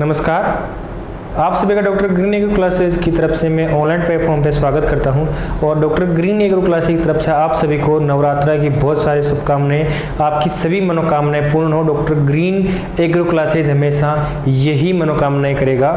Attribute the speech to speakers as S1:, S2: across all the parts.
S1: नमस्कार, आप सभी का डॉक्टर ग्रीन एग्रो क्लासेस की तरफ से मैं ऑनलाइन प्लेटफॉर्म पे स्वागत करता हूं और डॉक्टर ग्रीन एग्रो क्लासेस की तरफ से आप सभी को नवरात्रा की बहुत सारी शुभकामनाएं, आपकी सभी मनोकामनाएं पूर्ण हो। डॉक्टर ग्रीन एग्रो क्लासेस हमेशा यही मनोकामनाएं करेगा।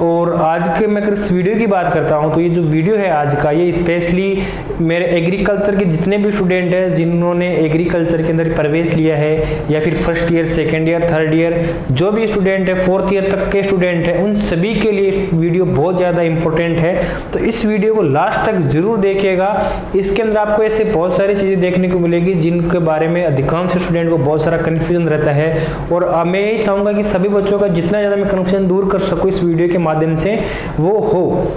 S1: और आज के मैं अगर इस वीडियो की बात करता हूं तो ये जो वीडियो है आज का, ये स्पेशली मेरे एग्रीकल्चर के जितने भी स्टूडेंट हैं जिन्होंने एग्रीकल्चर के अंदर प्रवेश लिया है या फिर first year, second year, third year, जो भी स्टूडेंट है, फोर्थ ईयर तक के स्टूडेंट हैं, उन सभी के लिए वीडियो बहुत ज़्यादा इंपॉर्टेंट है। तो इस वीडियो को लास्ट तक जरूर देखिएगा। इसके अंदर आपको ऐसे बहुत सारी चीज़ें देखने को मिलेगी जिनके बारे में अधिकांश स्टूडेंट को बहुत सारा कन्फ्यूजन रहता है। और मैं यही चाहूँगा कि सभी बच्चों का जितना ज़्यादा मैं कन्फ्यूजन दूर कर सकूँ इस वीडियो के माध्यम से वो हो।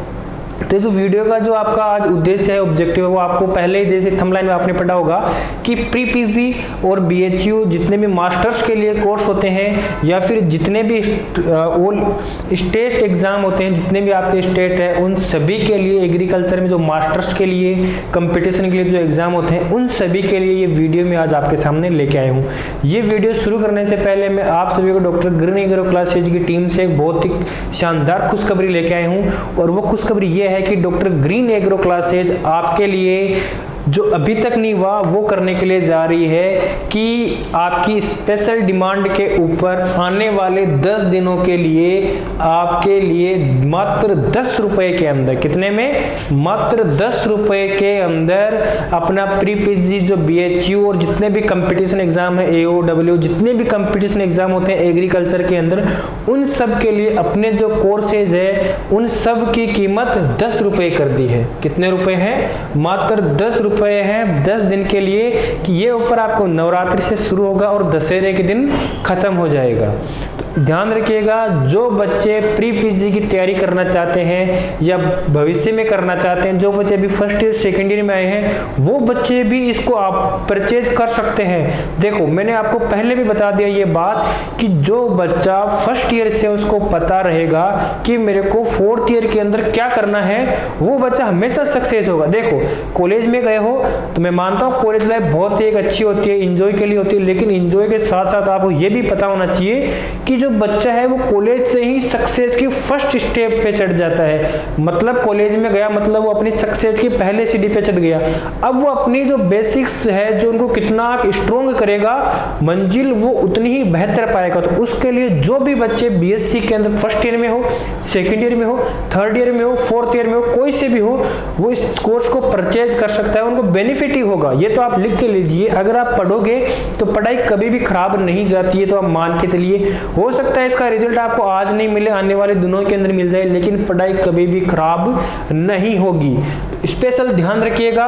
S1: तो जो वीडियो का जो आपका आज उद्देश्य है, ऑब्जेक्टिव है, वो आपको पहले ही जैसे थंबनेल में आपने पढ़ा होगा कि प्री पीजी और बीएचयू जितने भी मास्टर्स के लिए कोर्स होते हैं या फिर जितने भी स्टेट एग्जाम होते हैं, जितने भी आपके स्टेट है, उन सभी के लिए एग्रीकल्चर में जो मास्टर्स के लिए कंपटीशन के लिए जो एग्जाम होते हैं, उन सभी के लिए ये वीडियो में आज आपके सामने लेके आया हूँ। ये वीडियो शुरू करने से पहले मैं आप सभी को डॉक्टर ग्रीन एग्रो क्लासेज की टीम से एक बहुत ही शानदार खुशखबरी लेके आया हूँ। और वो खुशखबरी ये है कि डॉक्टर ग्रीन एग्रो क्लासेज आपके लिए जो अभी तक नहीं हुआ वो करने के लिए जा रही है कि आपकी स्पेशल डिमांड के ऊपर आने वाले 10 दिनों के लिए आपके लिए मात्र 10 रुपए के अंदर, कितने में, मात्र 10 रुपए के अंदर अपना प्री पीजी जो बीएचयू और जितने भी कंपटीशन एग्जाम है, एओडब्ल्यू, जितने भी कंपटीशन एग्जाम होते हैं एग्रीकल्चर के अंदर, उन सब के लिए अपने जो कोर्सेज है उन सब की कीमत 10 रुपए कर दी है। कितने रुपए है? मात्र 10 रुपए हैं 10 दिन के लिए। कि ये ऊपर आपको नवरात्रि से शुरू होगा और दशहरे के दिन खत्म हो जाएगा। तो ध्यान रखिएगा, जो बच्चे प्री पीजी की तैयारी करना चाहते हैं या भविष्य में करना चाहते हैं, जो बच्चे अभी फर्स्ट ईयर, सेकेंड ईयर में आए हैं, वो बच्चे भी इसको आप परचेज कर सकते हैं। देखो, मैंने आपको पहले भी बता दिया ये बात कि जो बच्चा फर्स्ट ईयर से उसको पता रहेगा कि मेरे को फोर्थ ईयर के अंदर क्या करना है, वो बच्चा हमेशा सक्सेस होगा। देखो, कॉलेज में गए हो तो मैं मानता हूँ कॉलेज लाइफ बहुत ही एक अच्छी होती है, इंजॉय के लिए होती है, लेकिन इंजॉय के साथ साथ आपको ये भी पता होना चाहिए कि जो बच्चा है वो कॉलेज से ही सक्सेस की फर्स्ट स्टेप पे चढ़ जाता है। मतलब कॉलेज में गया मतलब वो अपनी सक्सेस की पहले सीढ़ी पे चढ़ गया। अब वो अपनी जो बेसिक्स है, जो उनको कितना स्ट्रॉन्ग करेगा, मंजिल वो उतनी ही बेहतर पाएगा। तो उसके लिए जो भी बच्चे बीएससी के अंदर फर्स्ट ईयर में हो, सेकेंड ईयर में हो, थर्ड ईयर में हो, फोर्थ ईयर में हो, कोई से भी हो, वो इस कोर्स को परचेज कर सकता है, उनको बेनिफिट ही होगा। ये तो आप लिख के लीजिए। अगर आप पढ़ोगे तो पढ़ाई कभी भी खराब नहीं जाती है, तो आप मान के चलिए। हो सकता है इसका रिजल्ट आपको आज नहीं मिले, आने वाले दिनों के अंदर मिल जाए, लेकिन पढ़ाई कभी भी खराब नहीं होगी। स्पेशल ध्यान रखिएगा,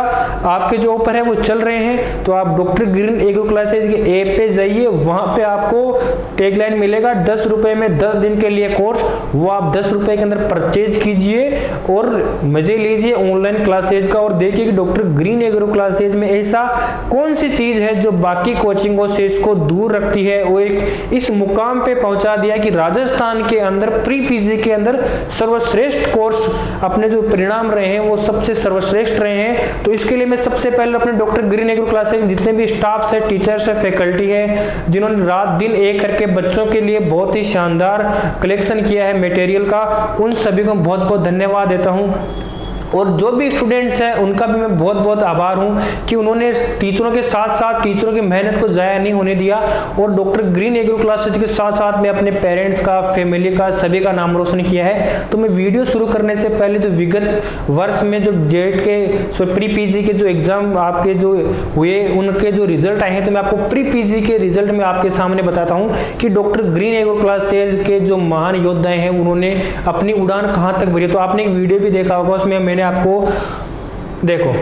S1: आपके जो ऑफर है वो चल रहे हैं, तो आप डॉक्टर ग्रीन एग्रो क्लासेज के ऐप पे जाइए, वहां पे आपको टैगलाइन मिलेगा 10 रुपए में 10 दिन के लिए कोर्स, वो आप 10 रुपए के अंदर परचेज कीजिए और मजे लीजिए ऑनलाइन क्लासेज का। और देखिए कि डॉक्टर ग्रीन एग्रो क्लासेज में ऐसा कौन सी चीज है जो बाकी कोचिंगों से इसको दूर रखती है, वो एक इस मुकाम पे पहुंचा दिया कि राजस्थान के अंदर प्री पीजी के अंदर सर्वश्रेष्ठ कोर्स, अपने जो परिणाम रहे हैं वो सबसे सर्वश्रेष्ठ रहे हैं। तो इसके लिए मैं सबसे पहले अपने डॉक्टर ग्रीन एग्रो क्लासेस जितने भी स्टाफ्स है, टीचर्स है, फैकल्टी है, जिन्होंने रात दिन एक करके बच्चों के लिए बहुत ही शानदार कलेक्शन किया है मटेरियल का, उन सभी को बहुत बहुत धन्यवाद देता हूं। और जो भी स्टूडेंट्स हैं उनका भी मैं बहुत बहुत आभार हूं कि उन्होंने टीचरों के साथ साथ टीचरों की मेहनत को ज़ाया नहीं होने दिया। और डॉक्टर ग्रीन एग्रो क्लासेज के साथ साथ में अपने पेरेंट्स का, फैमिली का, सभी का नाम रोशन किया है। तो मैं वीडियो शुरू करने से पहले जो विगत वर्ष में जो डेट के प्री पीजी के जो एग्जाम आपके जो हुए उनके जो रिजल्ट आए हैं, तो मैं आपको प्री पीजी के रिजल्ट में आपके सामने बताता हूँ कि डॉक्टर ग्रीन एग्रो क्लासेज के जो महान योद्धाएं हैं उन्होंने अपनी उड़ान कहाँ तक भरी। तो आपने एक वीडियो भी देखा होगा, उसमें मैंने आपको, देखो,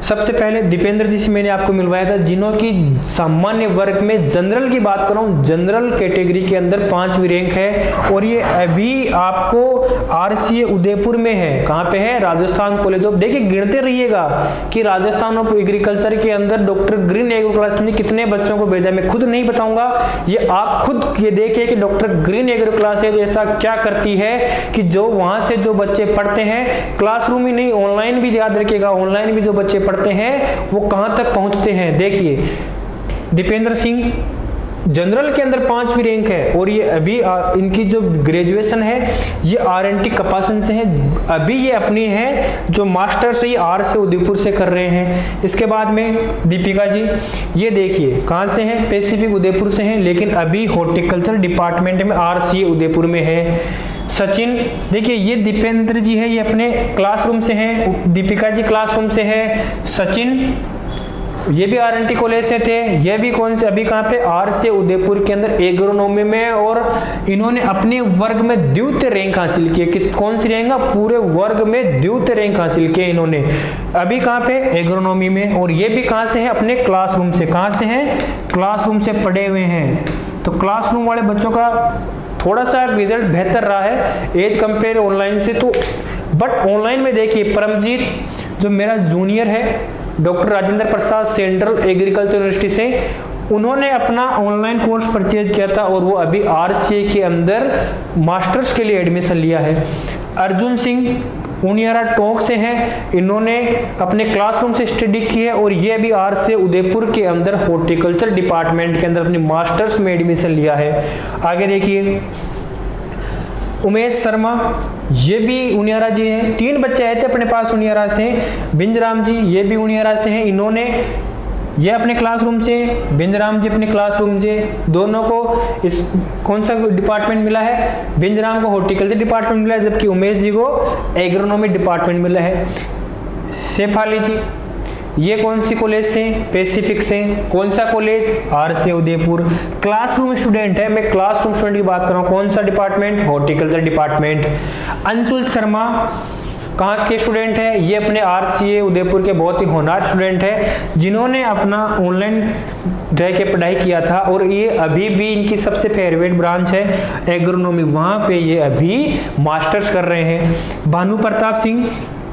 S1: सबसे पहले दीपेंद्र जी से मैंने आपको मिलवाया था, जिन्हों की सामान्य वर्ग में जनरल की बात कर रहा हूँ, जनरल कैटेगरी के अंदर 5वीं रैंक है। और ये अभी आपको आरसीए उदयपुर में है। कहाँ पे है? राजस्थान कॉलेज ऑफ, देखिए गिनते रहिएगा कि राजस्थान ऑफ एग्रीकल्चर के अंदर डॉक्टर ग्रीन एग्रो क्लास ने कितने बच्चों को भेजा। मैं खुद नहीं बताऊंगा, ये आप खुद ये देखिए कि डॉक्टर ग्रीन एग्रो क्लासेज ऐसा क्या करती है कि जो वहां से जो बच्चे पढ़ते हैं, क्लासरूम ही नहीं ऑनलाइन भी, याद रखिएगा ऑनलाइन भी जो बच्चे पढ़ते हैं वो कहां तक पहुंचते हैं। देखिए दीपेंद्र सिंह जनरल के अंदर 5वीं रैंक है और ये अभी इनकी जो ग्रेजुएशन है ये RNT कपासन से है। अभी ये अपनी है जो मास्टर्स है ये आर से उदयपुर से कर रहे हैं। इसके बाद में दीपिका जी, ये देखिए कहाँ से हैं, पैसिफिक उदयपुर से हैं, लेकिन अभी हॉर्टिकल्चर डिपार्टमेंट में RCA उदयपुर में है। सचिन, देखिए ये दीपेंद्र जी है, ये अपने क्लासरूम से हैं, दीपिका जी क्लासरूम से है। सचिन ये भी RNT कॉलेज से थे, ये भी कौन से अभी कहाँ पे RCA उदयपुर के अंदर एग्रोनॉमी में, और इन्होंने अपने वर्ग में द्वितीय रैंक हासिल की। कि कौन सी रैंक, पूरे वर्ग में द्वितीय रैंक हासिल किया इन्होंने अभी कहाँ पे, एग्रोनॉमी में। और ये भी कहाँ से है, अपने क्लासरूम से। कहाँ से हैं, क्लासरूम से पढ़े हुए हैं। तो क्लासरूम वाले बच्चों का थोड़ा सा रिजल्ट बेहतर रहा है एज कंपेयर ऑनलाइन से। तो बट ऑनलाइन में देखिए परमजीत जो मेरा जूनियर है, doctor Rajendra Prasad central agriculture university से, उन्होंने अपना ऑनलाइन कोर्स परचेज किया था और वो अभी RCA के अंदर मास्टर्स के लिए एडमिशन लिया है। अर्जुन सिंह उनियारा टोंक से हैं, इन्होंने अपने क्लासरूम से स्टडी की है और ये भी RCA उदयपुर के अंदर हॉर्टिकल्चर डिपार्टमेंट के अंदर अपनी मास्टर्स में एडमिशन लिया है। आगे देखिए उमेश शर्मा, ये भी उनियारा जी हैं। 3 बच्चे आए थे अपने पास उनियारा से। बिंजराम जी, ये भी उनियारा से हैं, इन्होंने ये अपने क्लासरूम से, बिंजराम जी अपने क्लासरूम से। दोनों को इस कौन सा डिपार्टमेंट मिला है, बिंजराम को हॉर्टिकल्चर डिपार्टमेंट मिला है, जबकि उमेश जी को एग्रोनॉमी डिपार्टमेंट मिला है। शेफाली जी, ये कौन सी कॉलेज से, पैसिफिक से। कौन सा college, RCA Udaipur. Classroom student है, मैं क्लासरूम स्टूडेंट की बात कर रहा हूँ। कौन सा department, horticulture department. Anshul Sharma कहाँ के स्टूडेंट है, ये अपने RCA उदयपुर के बहुत ही होनहार स्टूडेंट है, जिन्होंने अपना ऑनलाइन रह के पढ़ाई किया था और ये अभी भी इनकी सबसे फेवरेट ब्रांच है एग्रोनॉमी, वहाँ पे ये अभी मास्टर्स कर रहे हैं। भानु प्रताप सिंह,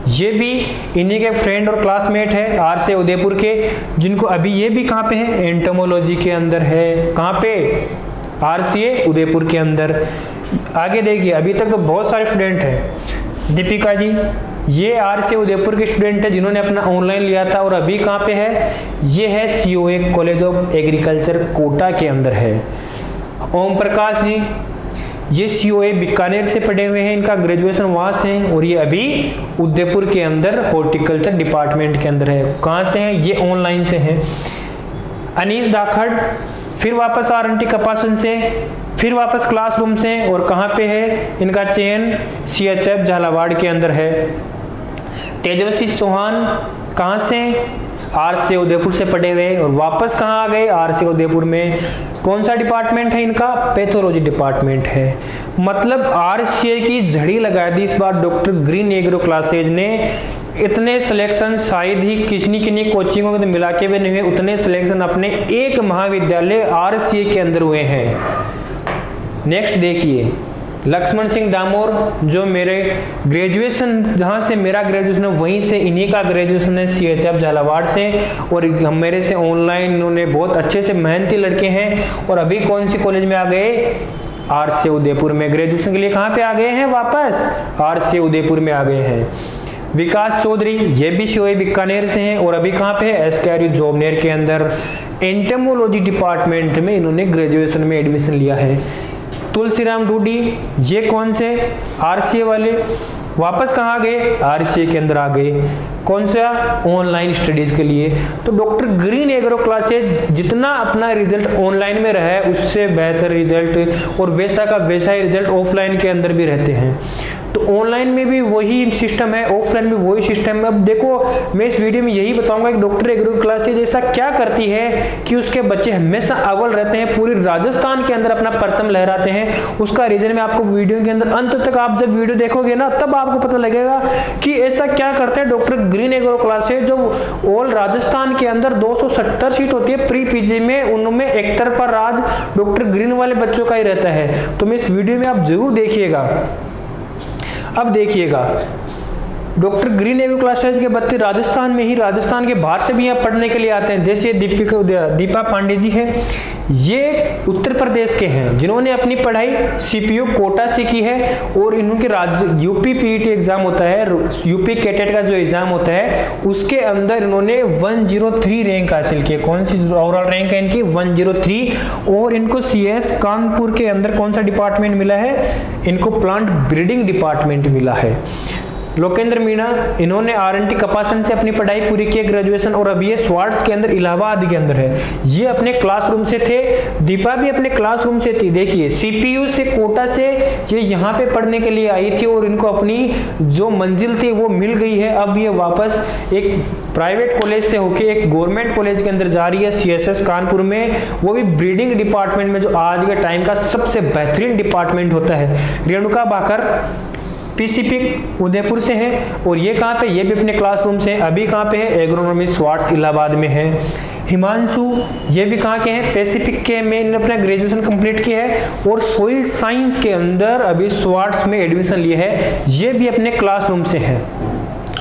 S1: ये भी इन्हीं के फ्रेंड और क्लासमेट है RCA उदयपुर के, जिनको अभी ये भी कहाँ पे है, एंटोमोलॉजी के अंदर है। कहाँ पे, RCA उदयपुर के अंदर। आगे देखिए अभी तक तो बहुत सारे स्टूडेंट हैं। दीपिका जी, ये RCA उदयपुर के स्टूडेंट है जिन्होंने अपना ऑनलाइन लिया था और अभी कहाँ पे है, ये है COA college of agriculture Kota के अंदर है। ओम प्रकाश जी, ये COA बीकानेर से पढ़े हुए हैं, इनका ग्रेजुएशन वहाँ से है और ये अभी उदयपुर के अंदर हॉर्टिकल्चर डिपार्टमेंट के अंदर है। कहाँ से हैं, ये ऑनलाइन से हैं। अनीस दाखड़ फिर वापस RNT कपासन से, फिर वापस क्लासरूम से, और कहाँ पे है इनका चयन, CHF झालावाड़ के अंदर है। तेजस्वी चौहान कहाँ से, RCA उदयपुर से पढ़े हुए और वापस कहाँ आ गए, RCA उदयपुर में। कौन सा डिपार्टमेंट है इनका, पैथोलॉजी डिपार्टमेंट है। मतलब RCA की झड़ी लगा दी इस बार डॉक्टर ग्रीन एग्रो क्लासेज ने। इतने सिलेक्शन शायद ही किन्हीं कोचिंगों के मिला के भी नहीं हुए, उतने सिलेक्शन अपने एक महाविद्यालय RCA के अंदर हुए हैं। नेक्स्ट देखिए लक्ष्मण सिंह डामोर, जो मेरे ग्रेजुएशन जहाँ से मेरा ग्रेजुएशन है वहीं से इन्हीं का ग्रेजुएशन है, CHF झालावाड़ से, और मेरे से ऑनलाइन इन्होंने बहुत अच्छे से मेहनती लड़के हैं और अभी कौन सी कॉलेज में आ गए, RCA उदयपुर में। ग्रेजुएशन के लिए कहाँ पे आ गए हैं, वापस RCA उदयपुर में आ गए हैं। विकास चौधरी, ये भी COA बीकानेर से हैं और अभी कहाँ पे है, SKRU जोबनेर के अंदर एंटोमोलॉजी डिपार्टमेंट में इन्होंने ग्रेजुएशन में एडमिशन लिया है। तुलसीराम डूडी, ये कौन से, RCA वाले, वापस कहाँ गए, RCA के अंदर आ गए। कौन सा, ऑनलाइन स्टडीज के लिए। तो डॉक्टर ग्रीन एग्रो क्लासेज जितना अपना रिजल्ट ऑनलाइन में रहा है उससे बेहतर रिजल्ट और वैसा का वैसा ही रिजल्ट ऑफलाइन के अंदर भी रहते हैं। तो ऑनलाइन में भी वही सिस्टम है, ऑफलाइन में वही सिस्टम है। अब देखो मैं इस वीडियो में यही बताऊंगा कि डॉक्टर एग्रो क्लासेज ऐसा क्या करती है कि उसके बच्चे हमेशा अव्वल रहते हैं, पूरी राजस्थान के अंदर अपना परचम लहराते हैं। उसका रीजन मैं आपको वीडियो के अंदर अंत तक, आप जब वीडियो देखोगे ना तब आपको पता लगेगा कि ऐसा क्या करते हैं डॉक्टर ग्रीन एग्रो क्लासेज, जो ऑल राजस्थान के अंदर 270 सीट होती है प्री PG में, उनमें एक तरफा राज डॉक्टर ग्रीन वाले बच्चों का ही रहता है। तो मैं इस वीडियो में आप जरूर देखिएगा। अब देखिएगा डॉक्टर ग्रीन एग्रो क्लासेज के बच्चे राजस्थान में ही, राजस्थान के बाहर से भी यहाँ पढ़ने के लिए आते हैं। जैसे दीपा पांडे जी है, ये उत्तर प्रदेश के हैं जिन्होंने अपनी पढ़ाई सीपीयू कोटा से की है और इनके यूपी पीईटी एग्जाम होता है, यूपी कैटेट का जो एग्जाम होता है उसके अंदर इन्होंने 103 रैंक हासिल की। कौन सी ओवरऑल रैंक है इनकी? 103। और इनको सीएस कानपुर के अंदर कौन सा डिपार्टमेंट मिला है? इनको प्लांट ब्रीडिंग डिपार्टमेंट मिला है। लोकेंद्र मीणा, इन्होंने आरएनटी कपासन से अपनी पढ़ाई पूरी की ग्रेजुएशन, और अभी ये स्वार्ट्स के अंदर इलाहाबाद के अंदर है। ये अपने क्लासरूम से थे, दीपा भी अपने क्लासरूम से थी। देखिए सीपीयू से कोटा से ये यहाँ पे पढ़ने के लिए आई थी और इनको अपनी जो मंजिल थी वो मिल गई है। अब ये वापस एक प्राइवेट कॉलेज से होके एक गवर्नमेंट कॉलेज के अंदर जा रही है, सीएसएस कानपुर में, वो भी ब्रीडिंग डिपार्टमेंट में, जो आज के टाइम का सबसे बेहतरीन डिपार्टमेंट होता है। रेणुका बाकर पीसीपी उदयपुर से है, और ये कहाँ पे? ये भी अपने क्लासरूम से। अभी कहाँ पे है? एग्रोनॉमी स्वार्ट्स इलाहाबाद में है। हिमांशु, ये भी कहाँ के हैं? पैसिफिक के में इन्होंने अपना ग्रेजुएशन कंप्लीट किया है और सोइल साइंस के अंदर अभी स्वार्ट्स में एडमिशन लिया है। ये भी अपने क्लासरूम से है।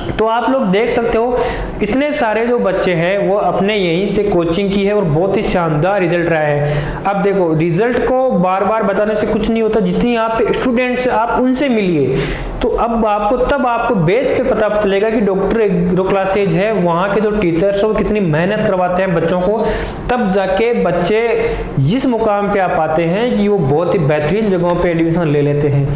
S1: तो आप लोग देख सकते हो इतने सारे जो बच्चे हैं वो अपने यहीं से कोचिंग की है और बहुत ही शानदार रिजल्ट रहा है। अब देखो रिजल्ट को बार बार बताने से कुछ नहीं होता, जितनी यहाँ पे स्टूडेंट्स आप उनसे मिलिए तो अब आपको बेस पे पता चलेगा कि डॉक्टर एग्रो क्लासेज है, वहाँ के जो टीचर्स हैं वो कितनी मेहनत करवाते हैं बच्चों को, तब जाके बच्चे जिस मुकाम पे आ पाते हैं कि वो बहुत ही बेहतरीन जगहों पे एडमिशन ले लेते हैं।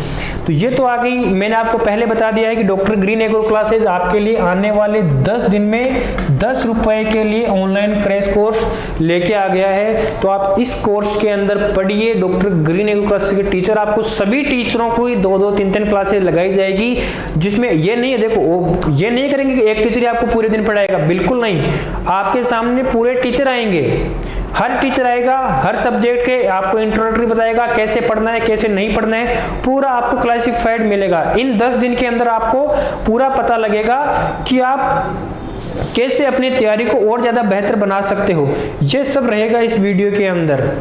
S1: तो ये तो आ गई, मैंने आपको पहले बता दिया है कि डॉक्टर ग्रीन एग्रो क्लासेज आपके लिए आने वाले 10 दिन में 10 रुपए के लिए ऑनलाइन क्रैश कोर्स लेके आ गया है। तो आप इस कोर्स के अंदर पढ़िए। डॉक्टर ग्रीन एग्रो क्लासेज के टीचर आपको सभी टीचरों को 2-2, 3-3 क्लासेज लगाई जाएगी, जिसमें ये नहीं है, देखो वो ये नहीं करेंगे कि एक टीचर ही आपको पूरे दिन पढ़ाएगा, बिल्कुल नहीं। आपके सामने पूरे टीचर आएंगे, हर टीचर आएगा, हर सब्जेक्ट के आपको इंट्रोडक्टरी बताएगा, कैसे पढ़ना है कैसे नहीं पढ़ना है, पूरा आपको क्लासिफाइड मिलेगा। इन 10 दिन के अंदर आपको पूरा पता लगेगा कि आप कैसे अपनी तैयारी को और ज्यादा बेहतर बना सकते हो। ये सब रहेगा इस वीडियो के अंदर,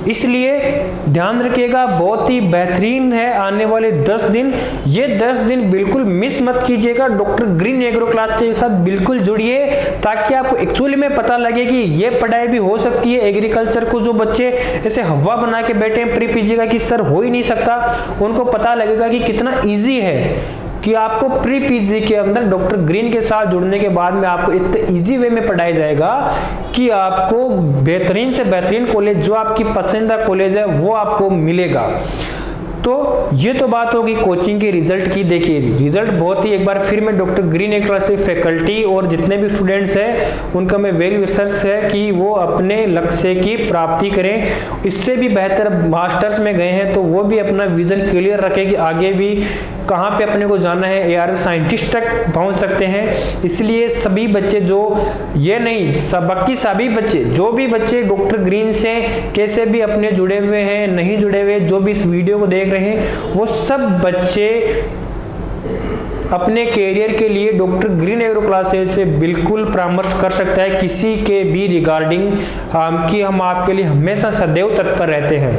S1: इसलिए ध्यान रखिएगा, बहुत ही बेहतरीन है आने वाले 10 दिन। ये 10 दिन बिल्कुल मिस मत कीजिएगा। डॉक्टर ग्रीन एग्रो क्लास के साथ बिल्कुल जुड़िए ताकि आपको एक्चुअली में पता लगे कि ये पढ़ाई भी हो सकती है। एग्रीकल्चर को जो बच्चे ऐसे हवा बना के बैठे हैं प्री पीजी का कि सर हो ही नहीं सकता, उनको पता लगेगा कि कितना ईजी है, कि आपको प्री पीजी के अंदर डॉक्टर ग्रीन के साथ जुड़ने के बाद में आपको इतने इजी वे में पढ़ाया जाएगा कि आपको बेहतरीन से बेहतरीन कॉलेज, जो आपकी पसंदीदा कॉलेज है, वो आपको मिलेगा। तो ये तो बात होगी कोचिंग के रिजल्ट की। देखिए रिजल्ट बहुत ही, एक बार फिर मैं doctor green agro classes faculty और जितने भी स्टूडेंट्स हैं उनका मैं वेल विशर्स है कि वो अपने लक्ष्य की प्राप्ति करें। इससे भी बेहतर मास्टर्स में गए हैं तो वो भी अपना विजन क्लियर रखें कि आगे भी कहाँ पे अपने को जाना है, एआरएस साइंटिस्ट तक पहुँच सकते हैं। इसलिए सभी बच्चे, जो ये नहीं बाकी सभी बच्चे, जो भी बच्चे डॉक्टर ग्रीन से कैसे भी अपने जुड़े हुए हैं, नहीं जुड़े हुए, जो भी इस वीडियो को देख रहे हैं, वो सब बच्चे अपने कैरियर के लिए डॉक्टर ग्रीन एग्रो क्लासेज से बिल्कुल परामर्श कर सकता है किसी के भी रिगार्डिंग, कि हम आपके लिए हमेशा सदैव तत्पर रहते हैं।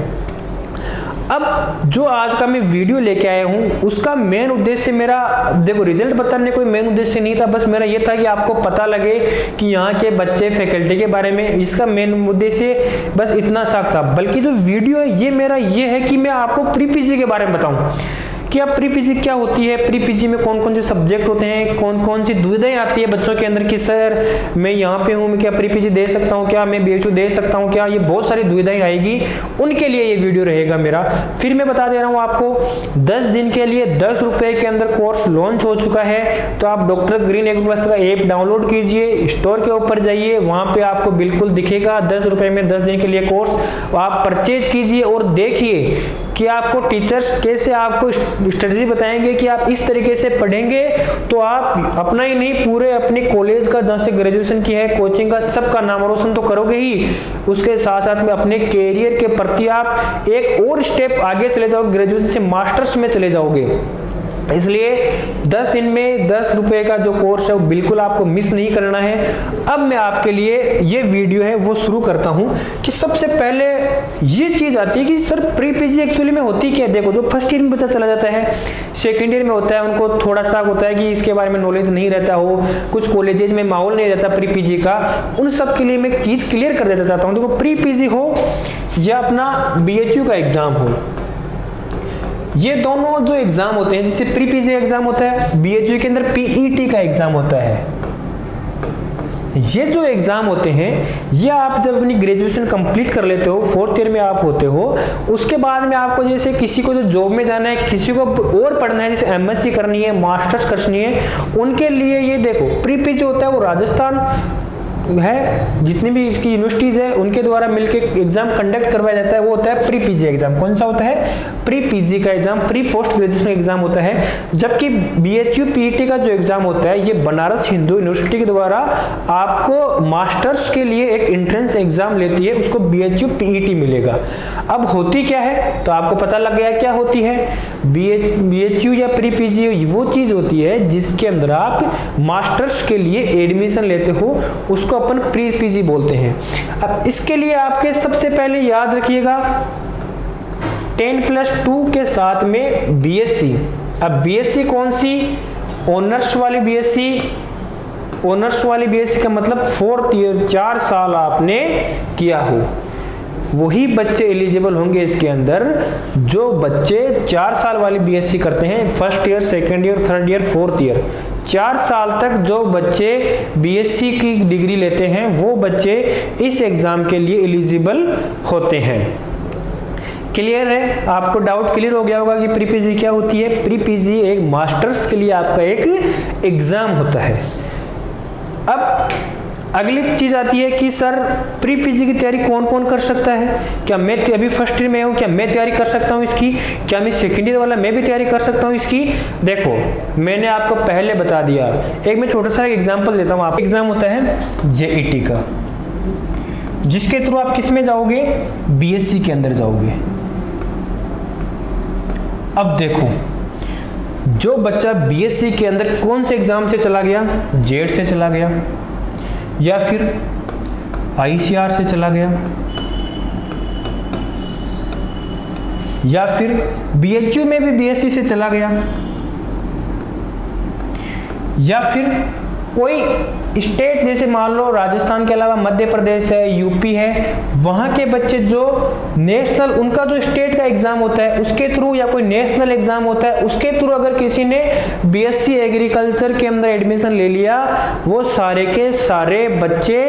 S1: अब जो आज का मैं वीडियो लेके आया हूँ उसका मेन उद्देश्य मेरा, देखो रिजल्ट बताने कोई मेन उद्देश्य नहीं था, बस मेरा ये था कि आपको पता लगे कि यहाँ के बच्चे फैकल्टी के बारे में, इसका मेन उद्देश्य बस इतना सा था। बल्कि जो वीडियो है ये मेरा ये है कि मैं आपको प्री पीजी के बारे में बताऊँ कि अब प्री पीजी क्या होती है, प्री पीजी में कौन कौन से सब्जेक्ट होते हैं, कौन कौन सी दुविधाएं आती है बच्चों के अंदर कि सर मैं यहाँ पे हूँ, मैं क्या प्री पीजी दे सकता हूँ, क्या मैं बीएचयू दे सकता हूँ, क्या, ये बहुत सारी दुविधाएं आएगी, उनके लिए ये वीडियो रहेगा मेरा। फिर मैं बता दे रहा हूँ आपको 10 दिन के लिए 10 रुपए के अंदर कोर्स लॉन्च हो चुका है। तो आप डॉक्टर ग्रीन एग्रो क्लासेज का ऐप डाउनलोड कीजिए, स्टोर के ऊपर जाइए, वहाँ पे आपको बिल्कुल दिखेगा 10 रुपए में 10 दिन के लिए कोर्स, आप परचेज कीजिए और देखिए कि आपको टीचर्स कैसे आपको स्ट्रेटजी बताएंगे कि आप इस तरीके से पढ़ेंगे तो आप अपना ही नहीं पूरे अपने कॉलेज का, जहाँ से ग्रेजुएशन की है, कोचिंग का, सबका नाम रोशन तो करोगे ही, उसके साथ साथ में अपने कैरियर के प्रति आप एक और स्टेप आगे चले जाओगे, ग्रेजुएशन से मास्टर्स में चले जाओगे। इसलिए 10 दिन में 10 रुपए का जो कोर्स है वो बिल्कुल आपको मिस नहीं करना है। अब मैं आपके लिए ये वीडियो है वो शुरू करता हूं कि सबसे पहले ये चीज आती है कि सर प्री पीजी एक्चुअली में होती क्या है। देखो, जो फर्स्ट ईयर में बच्चा चला जाता है, सेकेंड ईयर में होता है, उनको थोड़ा सा होता है कि इसके बारे में नॉलेज नहीं रहता हो, कुछ कॉलेजेस में माहौल नहीं रहता प्री पीजी का, उन सब के लिए मैं एक चीज क्लियर कर देना चाहता हूँ। देखो, प्री पीजी हो या अपना बीएचयू का एग्जाम हो, ये दोनों जो एग्जाम होते हैं, जिससे प्री पीजी एग्जाम होता है, बीएचयू के अंदर पीईटी का एग्जाम होता है। ये जो एग्जाम होते हैं, ये आप जब अपनी ग्रेजुएशन कंप्लीट कर लेते हो, 4th ईयर में आप होते हो, उसके बाद में आपको जैसे किसी को जो जॉब में जाना है, किसी को और पढ़ना है, जैसे एमएससी करनी है, मास्टर्स करनी है, उनके लिए ये देखो प्री पीजी होता है वो राजस्थान है, जितनी भी इसकी यूनिवर्सिटीज है उनके द्वारा मिलकर एग्जाम कंडक्ट करवाया जाता है, वो होता है प्री पीजी एग्जाम। कौन सा होता है? प्री पीजी का exam, pre post graduation exam होता है। जबकि बीएचयू पीईटी का जो एग्जाम होता है, ये बनारस हिंदू यूनिवर्सिटी के द्वारा आपको मास्टर्स के लिए एक एंट्रेंस एग्जाम लेती है, उसको बीएचयू पीईटी मिलेगा। अब होती क्या है, तो आपको पता लग गया क्या होती है। बीएचयू या प्री पीजी वो चीज होती है जिसके अंदर आप मास्टर्स के लिए एडमिशन लेते हो, उसको अपन प्री पीजी बोलते हैं। अब इसके लिए आपके सबसे पहले याद रखिएगा 10+2 के साथ में बीएससी। अब बीएससी कौन सी? ऑनर्स वाली बीएससी। ऑनर्स वाली बीएससी का मतलब 4th ईयर, 4 साल आपने किया हो, वही बच्चे एलिजिबल होंगे इसके अंदर। जो बच्चे 4 साल वाली बीएससी करते हैं, 1st year, 2nd year, 3rd year, 4th year, 4 साल तक जो बच्चे बीएससी की डिग्री लेते हैं, वो बच्चे इस एग्जाम के लिए एलिजिबल होते हैं। क्लियर है? आपको डाउट क्लियर हो गया होगा कि प्री पीजी क्या होती है। प्री पीजी एक मास्टर्स के लिए आपका एक एग्जाम होता है। अब अगली चीज आती है कि सर प्री पीजी की तैयारी कौन कौन कर सकता है? क्या मैं अभी 1st ईयर में हूँ, क्या मैं तैयारी कर सकता हूँ इसकी? क्या मैं 2nd ईयर वाला मैं भी तैयारी कर सकता हूँ इसकी? देखो, मैंने आपको पहले बता दिया। एक मैं छोटा सा एग्जांपल देता हूँ। आप एग्जाम होता है जेईटी का, जिसके थ्रू आप किस में जाओगे? बीएससी के अंदर जाओगे। अब देखो, जो बच्चा बीएससी के अंदर कौन से एग्जाम से चला गया? जेड से चला गया, या फिर आईसीआर से चला गया, या फिर बीएचयू में भी बीएससी से चला गया, या फिर कोई स्टेट जैसे मान लो राजस्थान के अलावा मध्य प्रदेश है, यूपी है, वहां के बच्चे जो नेशनल, उनका जो स्टेट का एग्जाम होता है उसके थ्रू, या कोई नेशनल एग्जाम होता है उसके थ्रू अगर किसी ने बीएससी एग्रीकल्चर के अंदर एडमिशन ले लिया, वो सारे के सारे बच्चे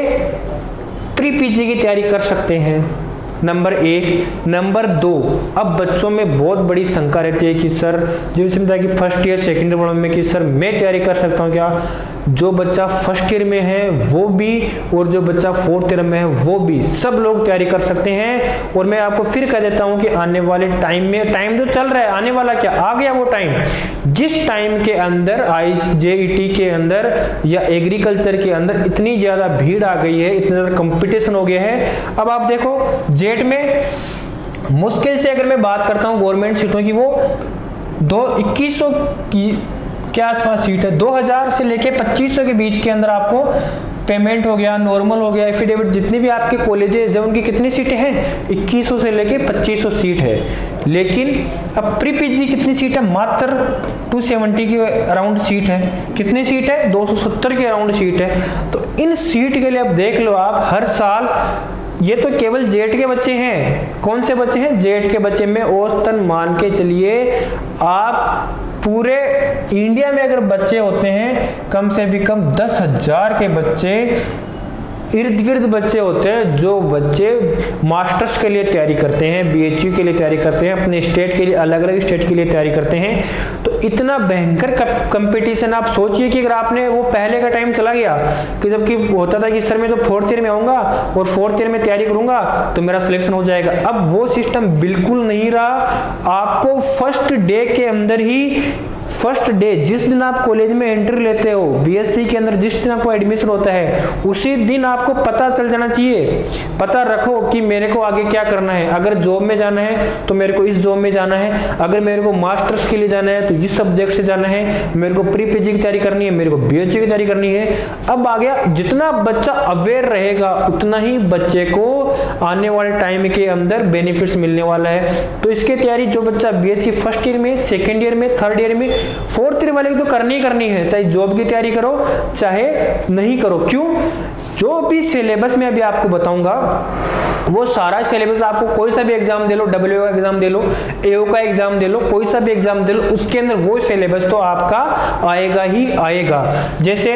S1: प्री पीजी की तैयारी कर सकते हैं। नंबर 1। नंबर 2, अब बच्चों में बहुत बड़ी शंका रहती है कि सर, जो समझा कि 1st ईयर 2nd ईयर में कि सर मैं तैयारी कर सकता हूँ क्या? जो बच्चा 1st ईयर में है वो भी, और जो बच्चा 4th ईयर में है वो भी, सब लोग तैयारी कर सकते हैं। और मैं आपको फिर कह देता हूँ कि आने वाले टाइम में, टाइम जो चल रहा है, आने वाला क्या आ गया वो टाइम, जिस टाइम के अंदर जेईटी के अंदर या एग्रीकल्चर के अंदर इतनी ज्यादा भीड़ आ गई है, इतना ज्यादा कंपटीशन हो गया है। अब आप देखो, जेट में मुश्किल से अगर मैं बात करता हूँ गवर्नमेंट सीटों की, वो 2100 की के आसपास सीट है। 2000 से लेके 2500 के बीच के अंदर आपको पेमेंट हो गया, नॉर्मल हो गया, एफिडेविट, जितनी भी आपके कॉलेजेस है उनकी कितनी सीटें हैं? 2100 से लेके 2500 सीट है। लेकिन अब प्री पीजी कितनी सीट है? मात्र 270 के अराउंड सीट है। कितनी सीट है? 270 के अराउंड सीट है। तो इन सीट के लिए अब देख लो आप, हर साल, ये तो केवल जेट के बच्चे हैं। कौन से बच्चे हैं? जेट के बच्चे में औसतन मान के चलिए आप पूरे इंडिया में अगर बच्चे होते हैं, कम से भी कम 10,000 के बच्चे इर्द गिर्द बच्चे होते हैं, जो बच्चे मास्टर्स के लिए तैयारी करते हैं, बीएचयू के लिए तैयारी करते हैं, अपने स्टेट के लिए, अलग अलग स्टेट के लिए तैयारी करते हैं। तो इतना भयंकर कंपटीशन, आप सोचिए कि अगर आपने वो पहले का टाइम चला गया कि जबकि होता था कि सर मैं तो 4th ईयर में आऊंगा और 4th ईयर में तैयारी करूंगा तो मेरा सिलेक्शन हो जाएगा। अब वो सिस्टम बिल्कुल नहीं रहा। आपको फर्स्ट डे के अंदर ही फर्स्ट डे, जिस दिन आप कॉलेज में एंट्री लेते हो बीएससी के अंदर, जिस दिन आपको एडमिशन होता है उसी दिन आपको पता चल जाना चाहिए, पता रखो कि मेरे को आगे क्या करना है। अगर जॉब में जाना है तो मेरे को इस जॉब में जाना है, अगर मेरे को मास्टर्स के लिए जाना है तो इस सब्जेक्ट से जाना है, मेरे को प्री पीजी की तैयारी करनी है, मेरे को बीएचडी की तैयारी करनी है। अब आ गया, जितना बच्चा अवेयर रहेगा उतना ही बच्चे को आने वाले टाइम के अंदर बेनिफिट्स मिलने वाला है। तो इसकी तैयारी जो बच्चा बीएससी फर्स्ट ईयर में, सेकेंड ईयर में, थर्ड ईयर में, फोर्थ ईयर वाले की तो करनी ही करनी है, चाहे जॉब की तैयारी करो चाहे नहीं करो। क्यों? जो भी सिलेबस में अभी आपको बताऊंगा वो सारा सिलेबस आपको कोई सा भी एग्जाम दे लो, डब्ल्यू का एग्जाम दे लो, एओ का एग्जाम दे लो, कोई सा भी एग्जाम दे लो, उसके अंदर वो सिलेबस तो आपका आएगा ही आएगा। जैसे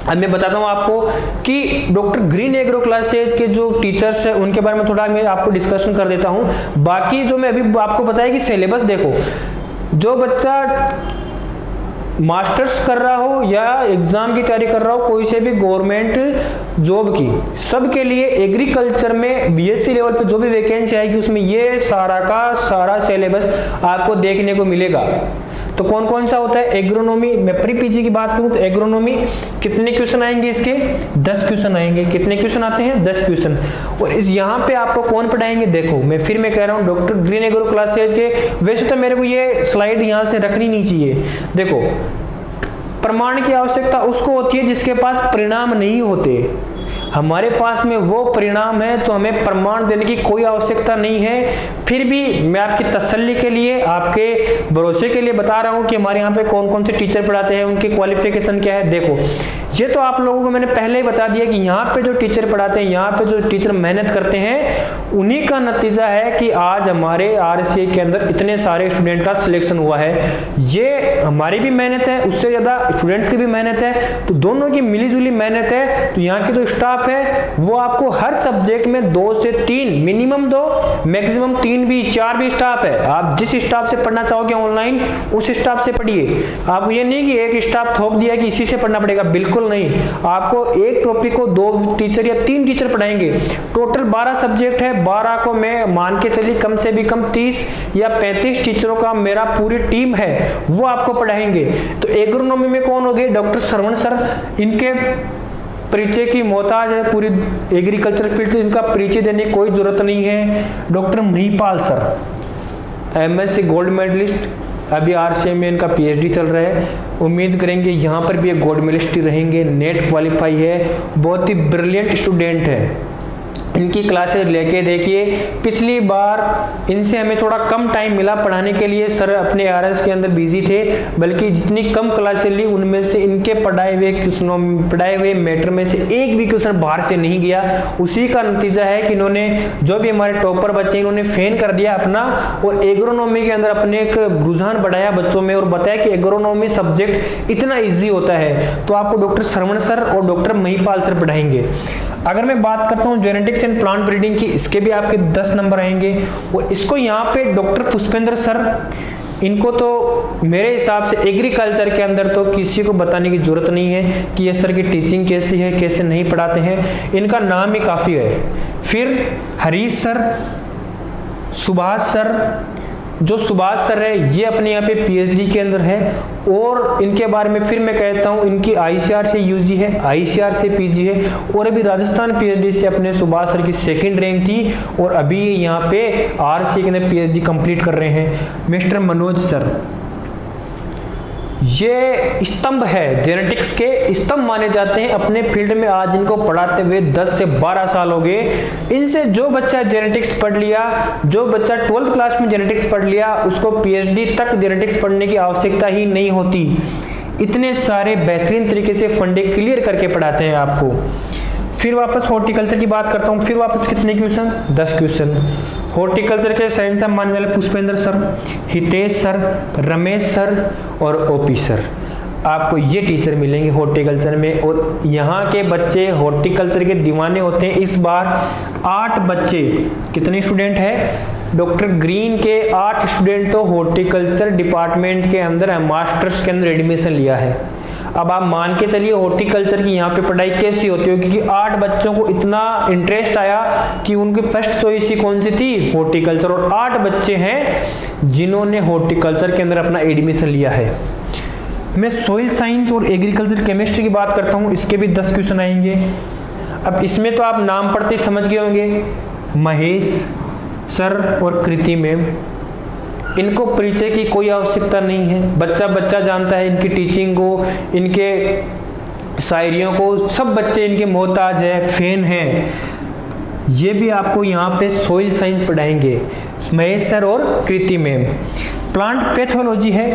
S1: अब मैं बताता हूँ आपको कि डॉक्टर ग्रीन एग्रो क्लासेज के जो टीचर्स हैं उनके बारे में थोड़ा मैं आपको डिस्कशन कर देता हूँ। बाकी जो मैं अभी आपको बताया कि सिलेबस देखो, जो बच्चा मास्टर्स कर रहा हो या एग्जाम की तैयारी कर रहा हो, कोई से भी गवर्नमेंट जॉब की, सबके लिए एग्रीकल्चर में बीएससी लेवल पे जो भी वैकेंसी आएगी उसमें ये सारा का सारा सिलेबस आपको देखने को मिलेगा। तो कौन कौन सा होता है? एग्रोनॉमी, मैं प्री पीजी की बात करूं तो एग्रोनॉमी कितने क्वेश्चन आएंगे इसके? 10 क्वेश्चन आएंगे। कितने क्वेश्चन आते हैं? 10 क्वेश्चन। और इस यहाँ पे आपको कौन पढ़ाएंगे? देखो मैं कह रहा हूँ डॉक्टर ग्रीन एग्रो क्लासेज के, वैसे तो मेरे को ये स्लाइड यहाँ से रखनी नहीं चाहिए। देखो, प्रमाण की आवश्यकता उसको होती है जिसके पास परिणाम नहीं होते। हमारे पास में वो परिणाम है तो हमें प्रमाण देने की कोई आवश्यकता नहीं है। फिर भी मैं आपकी तसल्ली के लिए, आपके भरोसे के लिए बता रहा हूं कि हमारे यहाँ पे कौन कौन से टीचर पढ़ाते हैं, उनकी क्वालिफिकेशन क्या है। देखो, ये तो आप लोगों को मैंने पहले ही बता दिया कि यहाँ पे जो टीचर पढ़ाते हैं, यहाँ पे जो टीचर मेहनत करते हैं, उन्हीं का नतीजा है कि आज हमारे आरसीए के अंदर इतने सारे स्टूडेंट का सिलेक्शन हुआ है। ये हमारी भी मेहनत है, उससे ज्यादा स्टूडेंट्स की भी मेहनत है, तो दोनों की मिलीजुली मेहनत है। तो यहाँ की जो स्टाफ है वो आपको हर सब्जेक्ट में 2 से 3, मिनिमम 2, मैक्सिमम 3 भी 4 भी स्टाफ है। आप जिस स्टाफ से पढ़ना चाहोगे ऑनलाइन उस स्टाफ से पढ़िए। आपको ये नहीं कि एक स्टाफ थोप दिया कि इसी से पढ़ना पड़ेगा, बिल्कुल नहीं। आपको एक टॉपिक को 2 टीचर या 3 टीचर पढ़ाएंगे। टोटल 12 सब्जेक्ट है, 12 को मैं मान के चली कम से भी कम 30 या 35 टीचरों का मेरा पूरी टीम है, वो आपको पढ़ाएंगे। तो एग्रोनॉमी में कौन हो गए? डॉक्टर श्रवण सर, इनके परिचय की मोहताज है पूरी एग्रीकल्चर फील्ड, इनका परिचय देने की कोई जरूरत नहीं है। Doctor Mahipal sir, MSc gold medalist, अभी आरसीए में इनका पीएचडी चल रहा है। उम्मीद करेंगे यहाँ पर भी एक गोल्ड मेडलिस्ट रहेंगे, नेट क्वालिफाई है, बहुत ही ब्रिलियंट स्टूडेंट है। इनकी क्लासेस लेके देखिए, पिछली बार इनसे हमें थोड़ा कम टाइम मिला पढ़ाने के लिए, सर अपने आरएस के अंदर बिजी थे, बल्कि जितनी कम क्लासेस ली उनमें से इनके पढ़ाए हुए मैटर में से एक भी क्वेश्चन बाहर से नहीं गया। उसी का नतीजा है कि इन्होंने, जो भी हमारे टॉपर बच्चे, इन्होंने फेन कर दिया अपना और एग्रोनॉमी के अंदर अपने एक रुझान बढ़ाया बच्चों में और बताया कि एग्रोनॉमी सब्जेक्ट इतना ईजी होता है। तो आपको डॉक्टर श्रवण सर और डॉक्टर महिपाल सर पढ़ाएंगे। अगर मैं बात करता हूँ जेनेटिक्स एंड प्लांट ब्रीडिंग की, इसके भी आपके 10 नंबर आएंगे। और इसको यहाँ पे डॉक्टर पुष्पेंद्र सर, इनको तो मेरे हिसाब से एग्रीकल्चर के अंदर तो किसी को बताने की जरूरत नहीं है कि ये सर की टीचिंग कैसी है, कैसे नहीं पढ़ाते हैं, इनका नाम ही काफ़ी है। फिर हरीश सर, सुभाष सर, जो सुभाष सर है ये अपने यहाँ पे पीएचडी के अंदर है। और इनके बारे में फिर मैं कहता हूँ, इनकी आईसीआर से यूजी है, आईसीआर से पीजी है, और अभी राजस्थान पीएचडी से अपने सुभाष सर की 2nd रैंक थी और अभी यहाँ पे आरसीए के अंदर पीएचडी कंप्लीट कर रहे हैं। मिस्टर मनोज सर, ये स्तंभ है, जेनेटिक्स के स्तंभ माने जाते हैं अपने फील्ड में। आज इनको पढ़ाते हुए 10 से 12 साल हो गए। इनसे जो बच्चा जेनेटिक्स पढ़ लिया, जो बच्चा 12th क्लास में जेनेटिक्स पढ़ लिया, उसको पीएचडी तक जेनेटिक्स पढ़ने की आवश्यकता ही नहीं होती। इतने सारे बेहतरीन तरीके से फंडे क्लियर करके पढ़ाते हैं आपको। फिर वापस हॉर्टिकल्चर की बात करता हूँ, फिर वापस कितने क्वेश्चन? 10 क्वेश्चन। हॉर्टिकल्चर के साइंस मानने वाले Pushpendra sir, Hitesh sir, Ramesh sir और ओपी सर, आपको ये टीचर मिलेंगे हॉर्टिकल्चर में। और यहाँ के बच्चे हॉर्टिकल्चर के दीवाने होते हैं। इस बार 8 बच्चे, कितने स्टूडेंट हैं? डॉक्टर ग्रीन के 8 स्टूडेंट तो हॉर्टिकल्चर डिपार्टमेंट के अंदर मास्टर्स के अंदर एडमिशन लिया है। अब आप मान के चलिए हॉर्टिकल्चर की यहाँ पे पढ़ाई कैसी होती होगी कि 8 बच्चों को इतना इंटरेस्ट आया कि उनकी फर्स्ट चॉइस ही कौन सी थी, हॉर्टिकल्चर, और 8 बच्चे हैं जिन्होंने हॉर्टिकल्चर के अंदर अपना एडमिशन लिया है। मैं सॉइल साइंस और एग्रीकल्चर केमिस्ट्री की बात करता हूँ, इसके भी 10 क्वेश्चन आएंगे। अब इसमें तो आप नाम पढ़ते ही समझ गए होंगे, महेश सर और कृति मैम, इनको परिचय की कोई आवश्यकता नहीं है, बच्चा बच्चा जानता है इनकी टीचिंग को, इनके शायरियों को, सब बच्चे इनके मोहताज है, फैन हैं। ये भी आपको यहाँ पे सॉइल साइंस पढ़ाएंगे महेश सर और कृति मैम। प्लांट पैथोलॉजी है,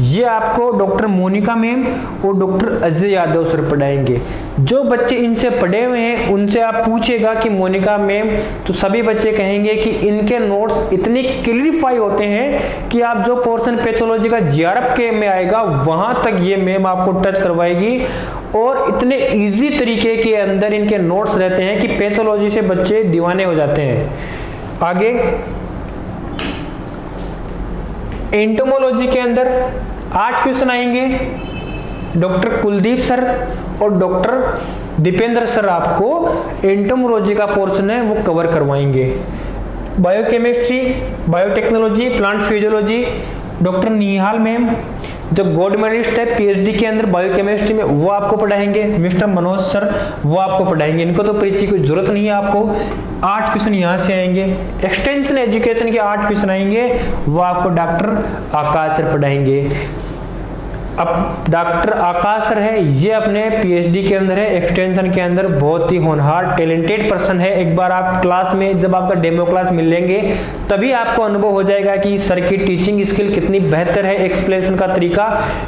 S1: ये आपको डॉक्टर मोनिका मैम और डॉक्टर अजय यादव सर पढ़ाएंगे। जो बच्चे इनसे पढ़े हुए हैं उनसे आप पूछेगा कि मोनिका मैम, तो सभी बच्चे कहेंगे कि इनके नोट्स इतने क्लियरिफाई होते हैं कि आप जो पोर्शन पैथोलॉजी का जीआरएफ के में आएगा वहां तक ये मैम आपको टच करवाएगी, और इतने इजी तरीके के अंदर इनके नोट्स रहते हैं कि पैथोलॉजी से बच्चे दीवाने हो जाते हैं। आगे एंटोमोलॉजी के अंदर 8 क्वेश्चन आएंगे। डॉक्टर कुलदीप सर और डॉक्टर दीपेंद्र सर आपको एंटोमोलॉजी का पोर्शन है वो कवर करवाएंगे। Biochemistry, biotechnology, plant physiology doctor Nihal ma'am, जो गोल्ड मेडलिस्ट है पीएचडी के अंदर बायोकेमिस्ट्री में, वो आपको पढ़ाएंगे। मिस्टर मनोज सर वो आपको पढ़ाएंगे, इनको तो परिचय की जरूरत नहीं है आपको। 8 क्वेश्चन यहाँ से आएंगे। एक्सटेंशन एजुकेशन के 8 क्वेश्चन आएंगे, वो आपको डॉक्टर आकाश सर पढ़ाएंगे। अब डॉक्टर आकाश सर है, ये अपने पीएचडी के अंदर है, एक्सटेंशन के अंदर बहुत ही होनहार टैलेंटेड पर्सन है। एक बार आप क्लास में जब आपका डेमो क्लास मिलेंगे तभी आपको अनुभव हो जाएगा कि सर की टीचिंग स्किल कितनी बेहतर है, एक्सप्लेनेशन का तरीका,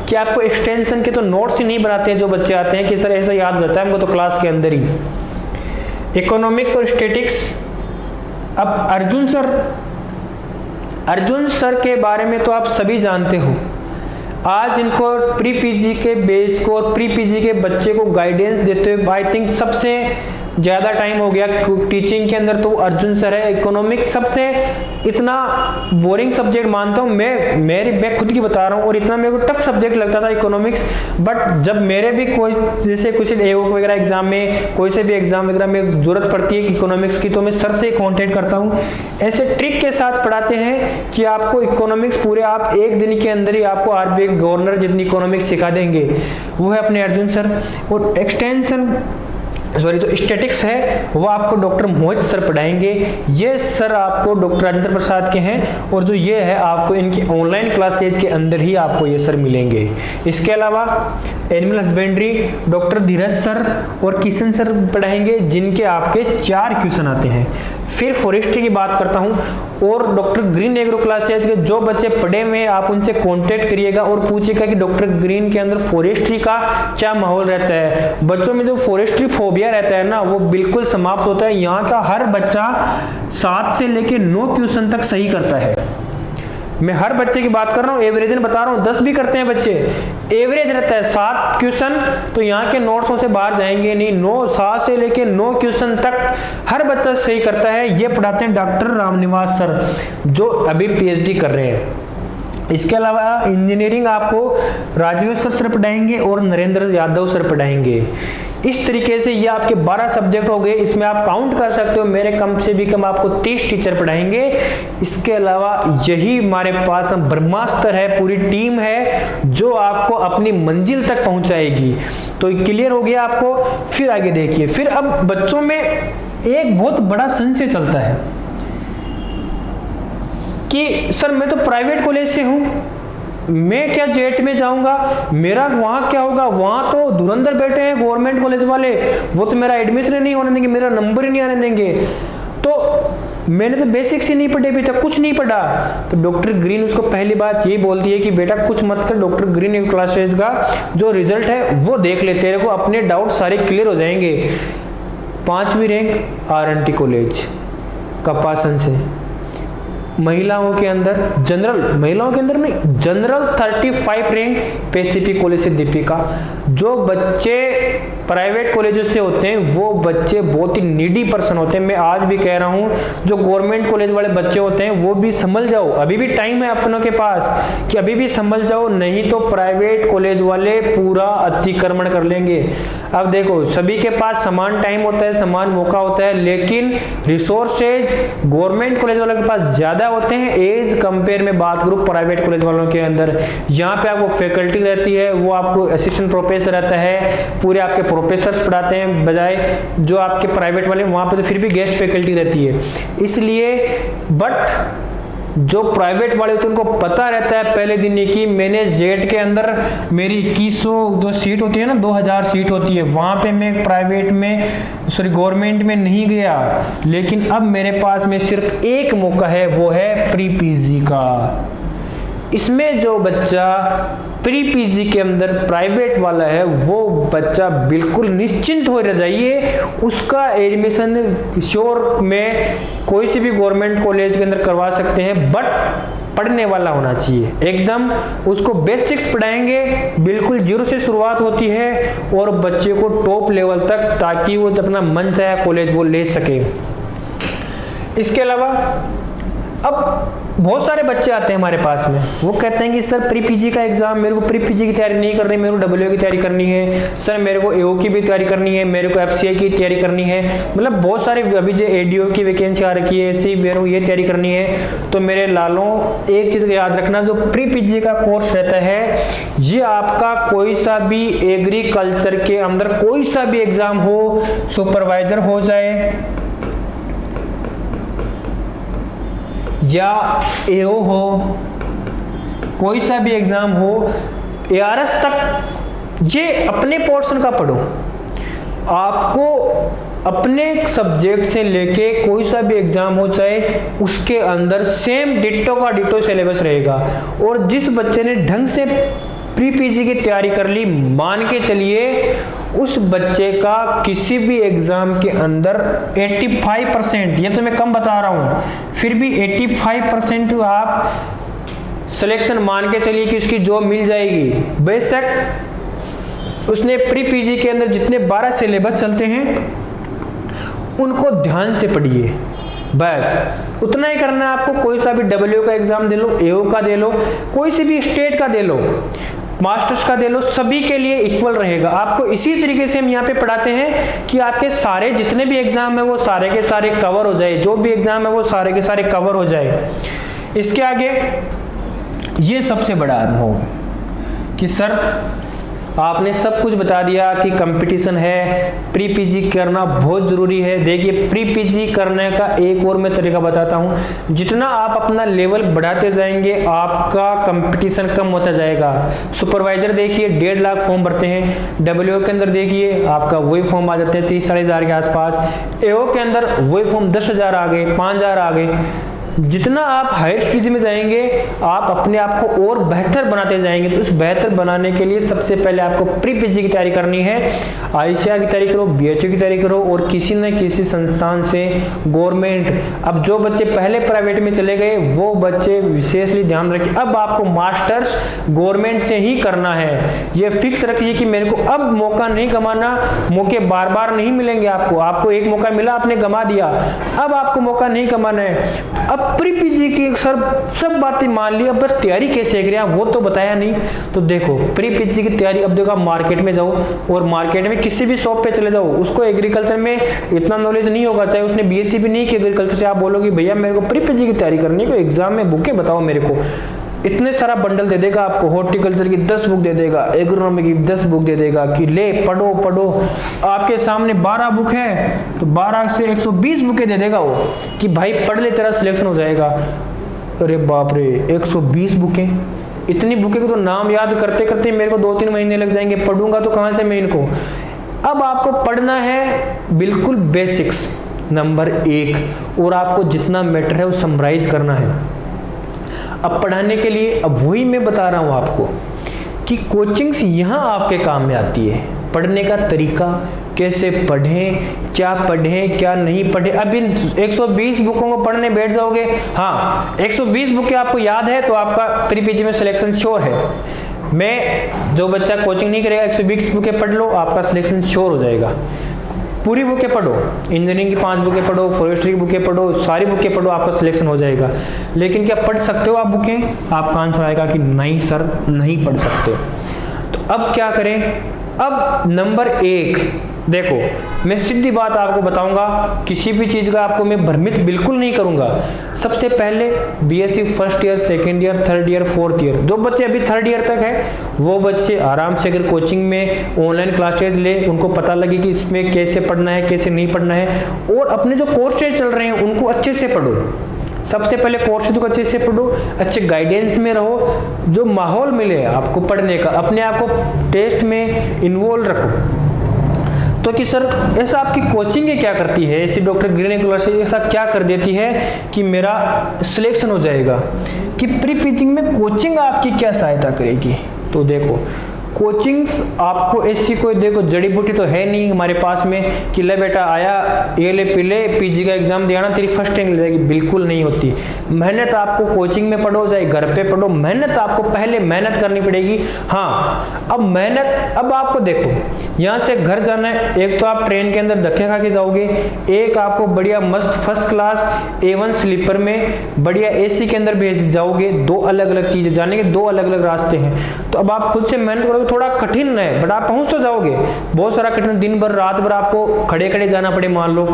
S1: कि आपको एक्सटेंशन के तो नोट्स ही नहीं बनाते हैं जो बच्चे आते हैं कि सर ऐसा याद रहता है हमको तो क्लास के अंदर ही। इकोनॉमिक्स और स्टैटिक्स, अब अर्जुन सर के बारे में तो आप सभी जानते हो। आज इनको प्री पीजी के बैच को और प्री पीजी के बच्चे को गाइडेंस देते हुए आई थिंक सबसे ज़्यादा टाइम हो गया टीचिंग के अंदर, तो अर्जुन सर है। इकोनॉमिक्स सबसे इतना बोरिंग सब्जेक्ट मानता हूँ मैं खुद की बता रहा हूँ, और इतना मेरे को टफ सब्जेक्ट लगता था इकोनॉमिक्स। बट जब मेरे भी कोई जैसे कुछ एओ वगैरह एग्जाम में, कोई से भी एग्जाम वगैरह में जरूरत पड़ती है इकोनॉमिक्स की, तो मैं सर से कॉन्टेक्ट करता हूँ। ऐसे ट्रिक के साथ पढ़ाते हैं कि आपको इकोनॉमिक्स पूरे आप एक दिन के अंदर ही आपको आरबीआई गवर्नर जितनी इकोनॉमिक्स सिखा देंगे, वो है अपने अर्जुन सर। और जो स्टैटिक्स है वो आपको डॉक्टर मोहित सर पढ़ाएंगे। ये सर आपको डॉक्टर राजेंद्र प्रसाद के हैं, और जो ये है आपको इनकी ऑनलाइन क्लासेज के अंदर ही आपको ये सर मिलेंगे। इसके अलावा एनिमल हस्बेंड्री डॉक्टर धीरज सर और किशन सर पढ़ाएंगे, जिनके आपके 4 क्वेश्चन आते हैं। फिर फॉरेस्ट्री की बात करता हूँ, और डॉक्टर ग्रीन एग्रो क्लासेज के जो बच्चे पढ़े हुए हैं आप उनसे कांटेक्ट करिएगा और पूछिएगा कि डॉक्टर ग्रीन के अंदर फॉरेस्ट्री का क्या माहौल रहता है। बच्चों में जो फॉरेस्ट्री फोबिया रहता है ना, वो बिल्कुल समाप्त होता है। यहाँ का हर बच्चा 7 से लेके 9 क्वेश्चन तक सही करता है। मैं हर बच्चे की बात कर रहा हूँ, एवरेज बता रहा हूँ, 10 भी करते हैं बच्चे, एवरेज रहता है 7 क्वेश्चन, तो यहाँ के नोट्सों से बाहर जाएंगे नहीं। 7 से लेके 9 क्वेश्चन तक हर बच्चा सही करता है। ये पढ़ाते हैं डॉक्टर रामनिवास सर, जो अभी पीएचडी कर रहे हैं। इसके अलावा इंजीनियरिंग आपको राजवेश सर पढ़ाएंगे और नरेंद्र यादव सर पढ़ाएंगे। इस तरीके से ये आपके 12 सब्जेक्ट हो गए। इसमें आप काउंट कर सकते हो, मेरे कम से भी कम आपको 30 टीचर पढ़ाएंगे। इसके अलावा यही हमारे पास ब्रह्मास्त्र है, पूरी टीम है जो आपको अपनी मंजिल तक पहुंचाएगी। तो क्लियर हो गया आपको। फिर आगे देखिए, फिर अब बच्चों में एक बहुत बड़ा संशय चलता है कि सर मैं तो प्राइवेट कॉलेज से हूं, मैं क्या जेट में जाऊंगा, मेरा वहां क्या होगा, वहां तो धुरंधर बैठे हैं गवर्नमेंट कॉलेज वाले, वो तो मेरा एडमिशन नहीं होने देंगे, मेरा नंबर ही नहीं आने देंगे। तो मैंने तो बेसिक से नहीं पढ़े, अभी तक कुछ नहीं पढ़ा। तो डॉक्टर ग्रीन उसको पहली बात यही बोलती है कि बेटा कुछ मत कर, डॉक्टर ग्रीन क्लासेज का जो रिजल्ट है वो देख ले, तेरे को अपने डाउट सारे क्लियर हो जाएंगे। 5वीं रैंक आरएनटी कॉलेज कपासन से, महिलाओं के अंदर जनरल 35 रैंक पैसिफिक कॉलेज से दीपिका। जो बच्चे प्राइवेट कॉलेजों से होते हैं वो बच्चे बहुत ही नीडी पर्सन होते हैं। मैं आज भी कह रहा हूँ, जो गवर्नमेंट कॉलेज वाले बच्चे होते हैं वो भी संभल जाओ, अभी भी टाइम है अपनों के पास कि अभी भी संभल जाओ, नहीं तो प्राइवेट कॉलेज वाले पूरा अतिक्रमण कर लेंगे। अब देखो, सभी के पास समान टाइम होता है, समान मौका होता है, लेकिन रिसोर्सेज गवर्नमेंट कॉलेज वालों के पास ज्यादा होते हैं एज कंपेयर में बात करूं प्राइवेट कॉलेज वालों के अंदर। यहाँ पे आपको फैकल्टी रहती है, वो आपको असिस्टेंट प्रोफेसर रहता है, पूरे आपके प्रोफेसर्स पढ़ाते हैं, बजाय जो आपके प्राइवेट वाले वहां पे तो फिर भी गेस्ट फैकल्टी रहती है। इसलिए बट जो प्राइवेट वाले होते हैं उनको पता रहता है पहले दिन ही कि मैंने जेट के अंदर मेरी 2100 जो सीट होती है ना, 2000 सीट होती है, वहां पे मैं प्राइवेट में गवर्नमेंट में नहीं गया, लेकिन अब मेरे पास में सिर्फ एक मौका है, वो है प्री पीजी का। इसमें जो बच्चा प्री पीजी के अंदर प्राइवेट वाला है वो बच्चा बिल्कुल निश्चिंत हो जाइए, उसका एडमिशन श्योर में कोई सी भी गवर्नमेंट कॉलेज के अंदर करवा सकते हैं, बट पढ़ने वाला होना चाहिए एकदम। उसको बेसिक्स पढ़ाएंगे, बिल्कुल जीरो से शुरुआत होती है और बच्चे को टॉप लेवल तक, ताकि वो अपना मन चाहे कॉलेज वो ले सके। इसके अलावा अब बहुत सारे बच्चे आते हैं हमारे पास में, वो कहते हैं कि सर प्री पीजी का एग्जाम, मेरे को प्री पीजी की तैयारी नहीं करनी, मेरे को डब्ल्यू की तैयारी करनी है, सर मेरे को एओ की भी तैयारी करनी है, मेरे को एफसीआई की तैयारी करनी है, मतलब बहुत सारे अभी जो एडीओ की वैकेंसी आ रखी है, ऐसी मेरे को ये तैयारी करनी है। तो मेरे लालों, एक चीज याद रखना, जो प्री पीजी का कोर्स रहता है ये आपका कोई सा भी एग्रीकल्चर के अंदर कोई सा भी एग्जाम हो, सुपरवाइजर हो जाए या एओ हो, कोई सा भी एग्जाम हो, एआरएस तक, ये अपने पोर्शन का पढ़ो। आपको अपने सब्जेक्ट से लेके कोई सा भी एग्जाम हो चाहे, उसके अंदर सेम डिट्टो का डिट्टो सिलेबस रहेगा। और जिस बच्चे ने ढंग से प्री पीजी की तैयारी कर ली, मान के चलिए उस बच्चे का किसी भी एग्जाम के अंदर 85%, ये तो मैं कम बता रहा हूं, फिर भी 85% आप सिलेक्शन मान के चलिए कि उसकी जॉब मिल जाएगी। बेशक उसने प्री पीजी के अंदर जितने 12 सिलेबस चलते हैं उनको ध्यान से पढ़िए, बस उतना ही करना है आपको। कोई सा भी डब्ल्यू का एग्जाम दे लो, एओ का दे लो, कोई सी भी स्टेट का दे लो, मास्टर्स का दे लो, सभी के लिए इक्वल रहेगा। आपको इसी तरीके से हम यहाँ पे पढ़ाते हैं कि आपके सारे जितने भी एग्जाम है वो सारे के सारे कवर हो जाए, जो भी एग्जाम है वो सारे के सारे कवर हो जाए। इसके आगे ये सबसे बड़ा अनुभव कि सर आपने सब कुछ बता दिया कि कंपटीशन है, प्री पीजी करना बहुत जरूरी है। देखिए प्री पीजी करने का एक और मैं तरीका बताता हूँ, जितना आप अपना लेवल बढ़ाते जाएंगे आपका कंपटीशन कम होता जाएगा। सुपरवाइजर देखिए 1.5 लाख फॉर्म भरते हैं, डब्ल्यू के अंदर देखिए आपका वही फॉर्म आ जाते हैं 30-40,000 के आसपास, एओ के अंदर वही फॉर्म 10,000 आ गए, 5,000 आ गए। जितना आप हायर स्टेज में जाएंगे आप अपने आप को और बेहतर बनाते जाएंगे। तो उस बेहतर बनाने के लिए सबसे पहले आपको प्री पीजी की तैयारी करनी है, आईसीआर की तैयारी करो, बीएचयू की तैयारी करो, और किसी न किसी संस्थान से गवर्नमेंट। अब जो बच्चे पहले प्राइवेट में चले गए वो बच्चे विशेषली ध्यान रखिए, अब आपको मास्टर्स गवर्नमेंट से ही करना है। ये फिक्स रखिए कि मेरे को अब मौका नहीं गंवाना, मौके बार बार नहीं मिलेंगे आपको एक मौका मिला आपने गंवा दिया, अब आपको मौका नहीं गंवाना है। अब प्री पीजी की सर सब बातें मान ली, अब बस तैयारी कैसे करें वो तो बताया नहीं। तो देखो प्री पीजी की तैयारी, अब देखो आप मार्केट में जाओ और मार्केट में किसी भी शॉप पे चले जाओ, उसको एग्रीकल्चर में इतना नॉलेज नहीं होगा, चाहे उसने बीएससी भी नहीं की एग्रीकल्चर से, आप बोलोगे भैया मेरे को प्री पीजी की तैयारी करनी है, कोई एग्जाम में बुकें बताओ मेरे को, इतने सारा बंडल दे देगा आपको, हॉर्टिकल्चर की 10 बुक दे देगा, एग्रोनॉमी की 10 बुक दे देगा कि ले पढ़ो पढ़ो। आपके सामने 12 बुक है तो 12 से 120 बुकें दे देगा वो कि भाई पढ़ ले तेरा सिलेक्शन हो जाएगा। अरे बाप रे 120 बुकें, इतनी बुकें को तो नाम याद करते करते मेरे को 2-3 महीने लग जाएंगे, पढ़ूंगा तो कहाँ से मैं इनको। अब आपको पढ़ना है बिल्कुल बेसिक्स नंबर 1, और आपको जितना मैटर है वो समराइज करना है। अब पढ़ाने के लिए अब वही मैं बता रहा हूं आपको कि कोचिंग्स यहां आपके काम में आती है। पढ़ने का तरीका, कैसे पढ़ें, क्या नहीं पढ़ें। अब इन 120 बुकों को पढ़ने बैठ जाओगे, हाँ 120 बुकें आपको याद है तो आपका प्री पीजी में सिलेक्शन श्योर है। मैं जो बच्चा कोचिंग नहीं करेगा 120 बुकें पढ़ लो, आपका सिलेक्शन श्योर हो जाएगा। पूरी बुकें पढ़ो, इंजीनियरिंग की 5 बुकें पढ़ो, फॉरेस्ट्री की बुकें पढ़ो, सारी बुकें पढ़ो, आपका सिलेक्शन हो जाएगा। लेकिन क्या पढ़ सकते हो आप बुकें? आपका आंसर आएगा कि नहीं सर, नहीं पढ़ सकते। तो अब क्या करें? अब नंबर 1 देखो, मैं सीधी बात आपको बताऊंगा, किसी भी चीज का आपको मैं भ्रमित बिल्कुल नहीं करूंगा। सबसे पहले BSc first year, second year, third year, fourth year, जो बच्चे अभी थर्ड ईयर तक है वो बच्चे आराम से अगर कोचिंग में ऑनलाइन क्लासेज ले, उनको पता लगे कि इसमें कैसे पढ़ना है कैसे नहीं पढ़ना है, और अपने जो कोर्सेज चल रहे हैं उनको अच्छे से पढ़ो। सबसे पहले कोर्सेज को अच्छे से पढ़ो, अच्छे गाइडेंस में रहो, जो माहौल मिले आपको पढ़ने का, अपने आप को टेस्ट में इन्वॉल्व रखो। तो कि सर ऐसा आपकी कोचिंग क्या करती है, ऐसी डॉक्टर ग्रीन क्लासेज ऐसा क्या कर देती है कि मेरा सिलेक्शन हो जाएगा, कि प्री पिचिंग में कोचिंग आपकी क्या सहायता करेगी? तो देखो, कोचिंग्स आपको ऐसी कोई देखो जड़ी बूटी तो है नहीं हमारे पास में कि ले बेटा आया ये ले पी ले, पीजी का एग्जाम दिया ना तेरी फर्स्ट रैंक ले जाएगी, बिल्कुल नहीं होती। मेहनत आपको कोचिंग में पढ़ो चाहे घर पे पढ़ो, मेहनत आपको पहले मेहनत करनी पड़ेगी। हाँ, अब मेहनत, अब आपको देखो यहाँ से घर जाना है, एक तो आप ट्रेन के अंदर धक्के खा के जाओगे, एक आपको बढ़िया मस्त फर्स्ट क्लास A1 स्लीपर में बढ़िया AC के अंदर भेज जाओगे। दो अलग अलग चीजें, जाने के दो अलग अलग रास्ते हैं। तो अब आप खुद से मेहनत करोगे, थोड़ा कठिन है बट आप पहुंच तो जाओगे। बहुत सारा कठिन, दिन भर रात भर आपको खड़े खड़े जाना पड़े मान लो।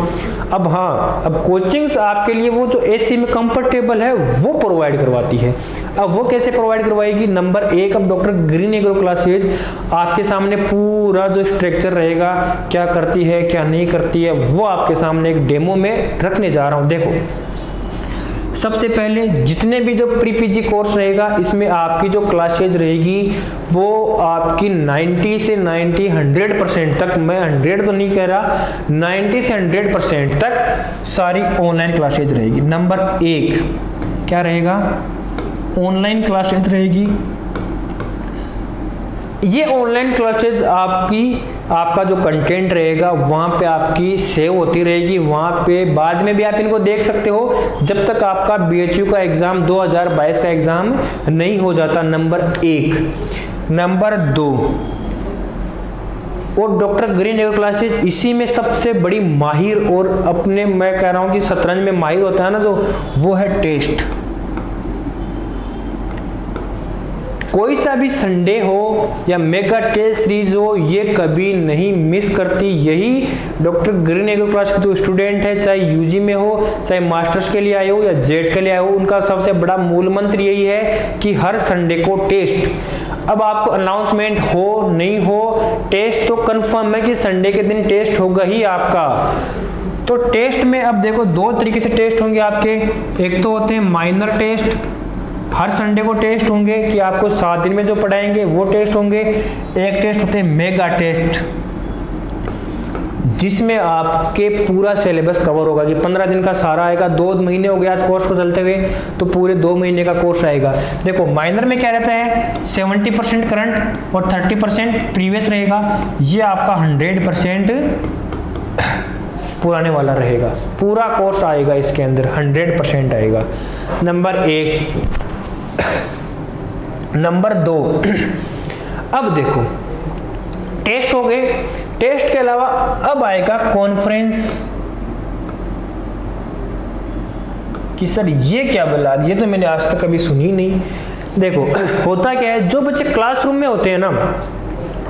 S1: अब हाँ, अब कोचिंग्स आपके लिए वो जो AC में कंफर्टेबल है वो प्रोवाइड करवाती है। अब वो कैसे प्रोवाइड करवाएगी? नंबर 1, अब डॉक्टर ग्रीन एग्रो क्लासेज आपके सामने पूरा जो स्ट्रक्चर रहेगा, क्या करती है क्या नहीं करती है, वो आपके सामने एक डेमो में रखने जा रहा हूं। देखो, सबसे पहले जितने भी जो प्री पीजी कोर्स रहेगा, इसमें आपकी जो क्लासेज रहेगी वो आपकी 90 से 100% तक, मैं 100 तो नहीं कह रहा, 90 से 100% तक सारी ऑनलाइन क्लासेज रहेगी। नंबर 1 क्या रहेगा? ऑनलाइन क्लासेज रहेगी। ये ऑनलाइन क्लासेज आपका जो कंटेंट रहेगा वहां पे आपकी सेव होती रहेगी, वहां पे बाद में भी आप इनको देख सकते हो जब तक आपका BHU का एग्जाम 2022 का एग्जाम नहीं हो जाता। नंबर 1। नंबर 2, और डॉक्टर ग्रीन एग्रो क्लासेज इसी में सबसे बड़ी माहिर, और अपने मैं कह रहा हूं कि शतरंज में माहिर होता है ना जो, वो है टेस्ट। कोई सा भी संडे हो या मेगा टेस्ट सीरीज हो, ये कभी नहीं मिस करती। यही डॉक्टर ग्रीन एग्रो क्लास के जो स्टूडेंट है, चाहे यूजी में हो, चाहे मास्टर्स के लिए आए हो या जेड के लिए आए हो, उनका सबसे बड़ा मूल मंत्र यही है कि हर संडे को टेस्ट। अब आपको अनाउंसमेंट हो नहीं हो, टेस्ट तो कंफर्म है कि संडे के दिन टेस्ट होगा ही आपका। तो टेस्ट में अब देखो 2 तरीके से टेस्ट होंगे आपके। एक तो होते हैं माइनर टेस्ट, हर संडे को टेस्ट होंगे कि आपको 7 दिन में जो पढ़ाएंगे वो टेस्ट होंगे। एक टेस्ट होते हैं मेगा टेस्ट, जिसमें आपके पूरा सिलेबस कवर होगा कि 15 दिन का सारा आएगा। 2 महीने हो गए आज कोर्स को चलते हुए, तो पूरे 2 महीने का कोर्स आएगा। देखो माइनर में क्या रहता है, 70% करंट और 30% प्रीवियस रहेगा। ये आपका 100% पुराने वाला रहेगा। पूरा कोर्स आएगा इसके अंदर, 100% आएगा। नंबर 1। नंबर 2, अब देखो टेस्ट हो गए, टेस्ट के अलावा अब आएगा कॉन्फ्रेंस। कि सर ये क्या बोला, ये तो मैंने आज तक कभी सुनी नहीं। देखो होता क्या है, जो बच्चे क्लासरूम में होते हैं ना,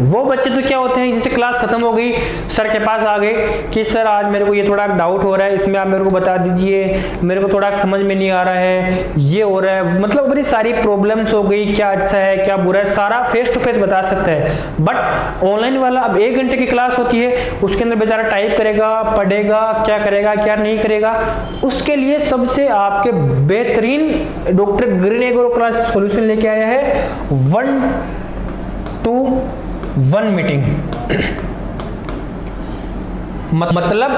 S1: वो बच्चे तो क्या होते हैं, जैसे क्लास खत्म हो गई, सर के पास आ गए कि सर आज मेरे को ये थोड़ा डाउट हो रहा है, इसमें आप मेरे को बता दीजिए, मेरे को थोड़ा समझ में नहीं आ रहा है, ये हो रहा है, मतलब बड़ी सारी प्रॉब्लम्स हो गई, क्या अच्छा है क्या बुरा है, सारा फेस टू फेस बता सकता है। बट ऑनलाइन वाला अब 1 घंटे की क्लास होती है, उसके अंदर बेचारा टाइप करेगा, पढ़ेगा, क्या करेगा क्या नहीं करेगा। उसके लिए सबसे आपके बेहतरीन doctor green agro class solution लेके आया है 1-to-1 मीटिंग। मतलब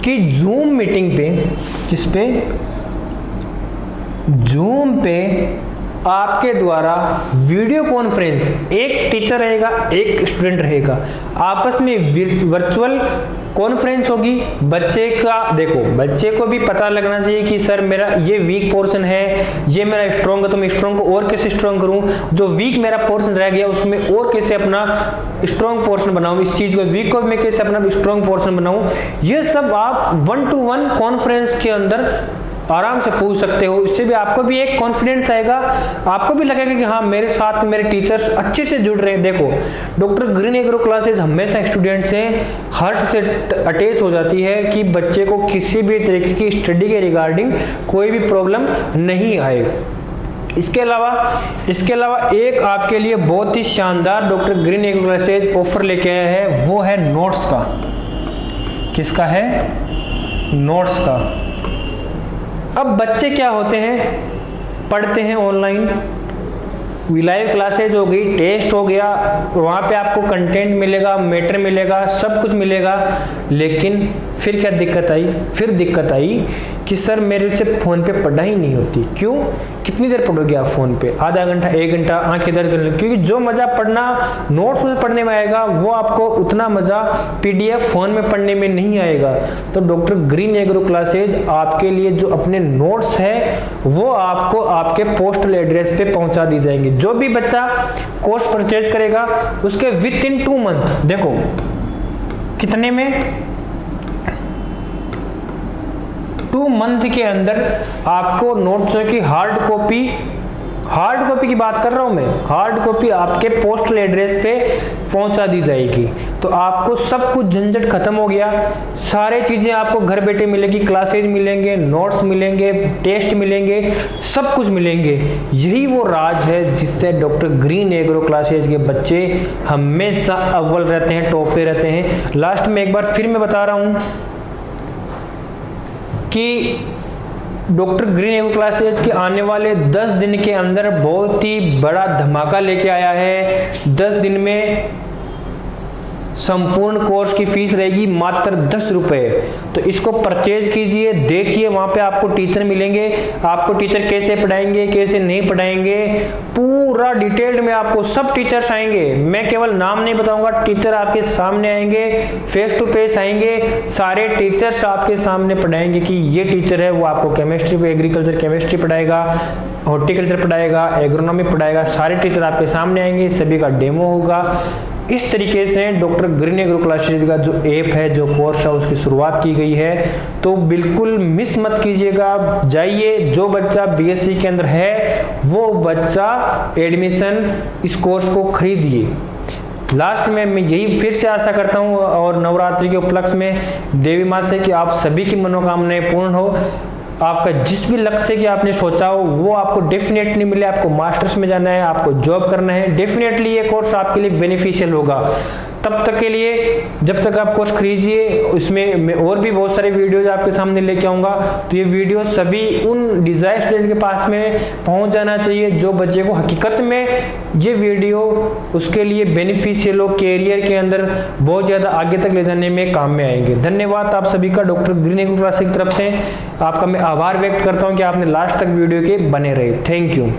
S1: कि जूम मीटिंग पे, किस पे, जूम पे आपके द्वारा वीडियो कॉन्फ्रेंस, एक टीचर रहेगा एक स्टूडेंट रहेगा, आपस में वर्चुअल कॉन्फ्रेंस होगी बच्चे का। देखो बच्चे को भी पता लगना चाहिए कि सर मेरा ये वीक पोर्शन है, ये मेरा स्ट्रॉन्ग है, तो मैं स्ट्रॉन्ग को और कैसे स्ट्रॉन्ग करूं, जो वीक मेरा पोर्शन रह गया उसमें और कैसे अपना स्ट्रॉन्ग पोर्शन बनाऊं, इस चीज को वीक को मैं कैसे अपना स्ट्रॉन्ग पोर्शन बनाऊं। ये सब आप 1-to-1 कॉन्फ्रेंस के अंदर आराम से पूछ सकते हो। इससे भी आपको भी एक कॉन्फिडेंस आएगा, आपको भी लगेगा कि हाँ मेरे साथ मेरे टीचर्स अच्छे से जुड़ रहे हैं। देखो डॉक्टर ग्रीन एग्रो क्लासेस हमेशा स्टूडेंट से हार्ट से अटैच हो जाती है कि बच्चे को किसी भी तरीके की स्टडी के रिगार्डिंग कोई भी प्रॉब्लम नहीं आए। इसके अलावा एक आपके लिए बहुत ही शानदार doctor green agro classes offer लेके आया है, वो है नोट्स का। किसका है? नोट्स का। अब बच्चे क्या होते हैं, पढ़ते हैं ऑनलाइन, लाइव क्लासेज हो गई, टेस्ट हो गया, वहाँ पे आपको कंटेंट मिलेगा, मैटर मिलेगा, सब कुछ मिलेगा, लेकिन फिर क्या दिक्कत आई? फिर दिक्कत आई कि सर मेरे से फ़ोन पे पढ़ाई नहीं होती। क्यों? कितनी देर पढ़ोगे आप फ़ोन पे? आधा घंटा, 1 घंटा, आंखें दर्द करने, क्योंकि जो मज़ा पढ़ना नोट्स में पढ़ने में आएगा वो आपको उतना मज़ा PDF फ़ोन में पढ़ने में नहीं आएगा। तो डॉक्टर ग्रीन एग्रो क्लासेज आपके लिए जो अपने नोट्स है वो आपको आपके पोस्टल एड्रेस पे पहुंचा दी जाएंगे। जो भी बच्चा कोर्स परचेज करेगा उसके विद-इन 2 मंथ, देखो कितने में, 2 मंथ के अंदर आपको नोट्स की हार्ड कॉपी की बात कर रहा हूं मैं, हार्ड कॉपी आपके पोस्टल एड्रेस पे पहुंचा दी जाएगी। तो आपको सब कुछ झंझट खत्म हो गया, सारे चीजें आपको घर बैठे मिलेगी, क्लासेज मिलेंगे, नोट्स मिलेंगे, टेस्ट मिलेंगे, सब कुछ मिलेंगे। यही वो राज है जिससे डॉक्टर ग्रीन एग्रो क्लासेज के बच्चे हमेशा अव्वल रहते हैं, टॉप पे रहते हैं। लास्ट में एक बार फिर मैं बता रहा हूं कि डॉक्टर ग्रीन एग्रो क्लासेज के आने वाले 10 दिन के अंदर बहुत ही बड़ा धमाका लेके आया है। 10 दिन में संपूर्ण कोर्स की फीस रहेगी मात्र 10 रुपए। तो इसको परचेज कीजिए, देखिए वहां पे आपको टीचर मिलेंगे, आपको टीचर कैसे पढ़ाएंगे कैसे नहीं पढ़ाएंगे पूरा डिटेल्ड में आपको सब टीचर्स आएंगे। मैं केवल नाम नहीं बताऊंगा, टीचर आपके सामने आएंगे, फेस टू फेस आएंगे, सारे टीचर्स आपके सामने पढ़ाएंगे कि ये टीचर है वो आपको केमिस्ट्री, एग्रीकल्चर केमिस्ट्री पढ़ाएगा, हॉर्टिकल्चर पढ़ाएगा, एग्रोनॉमी पढ़ाएगा, सारे टीचर आपके सामने आएंगे, सभी का डेमो होगा। इस तरीके से डॉक्टर ग्रीन एग्रो क्लासेज का जो ऐप है, जो कोर्स है, उसकी शुरुआत की गई है। तो बिल्कुल मिस मत कीजिएगा, जाइए, जो बच्चा BSc के अंदर है वो बच्चा एडमिशन इस कोर्स को खरीदिए। लास्ट में मैं यही फिर से आशा करता हूँ और नवरात्रि के उपलक्ष्य में देवी माँ से कि आप सभी की मनोकामनाएं पूर्ण हो, आपका जिस भी लक्ष्य की आपने सोचा हो वो आपको डेफिनेटली मिले। आपको मास्टर्स में जाना है, आपको जॉब करना है, डेफिनेटली ये कोर्स आपके लिए बेनिफिशियल होगा। तब तक के लिए जब तक आप कोर्स खरीदिए, उसमें मैं और भी बहुत सारे वीडियोज आपके सामने लेके आऊँगा। तो ये वीडियो सभी उन डिजायर स्टूडेंट के पास में पहुँच जाना चाहिए जो बच्चे को हकीकत में ये वीडियो उसके लिए बेनिफिशियल हो, कैरियर के अंदर बहुत ज़्यादा आगे तक ले जाने में काम में आएंगे। धन्यवाद आप सभी का डॉक्टर ग्रीन एग्रो क्लासेज की तरफ से आपका मैं आभार व्यक्त करता हूँ कि आपने लास्ट तक वीडियो के बने रहे। Thank you.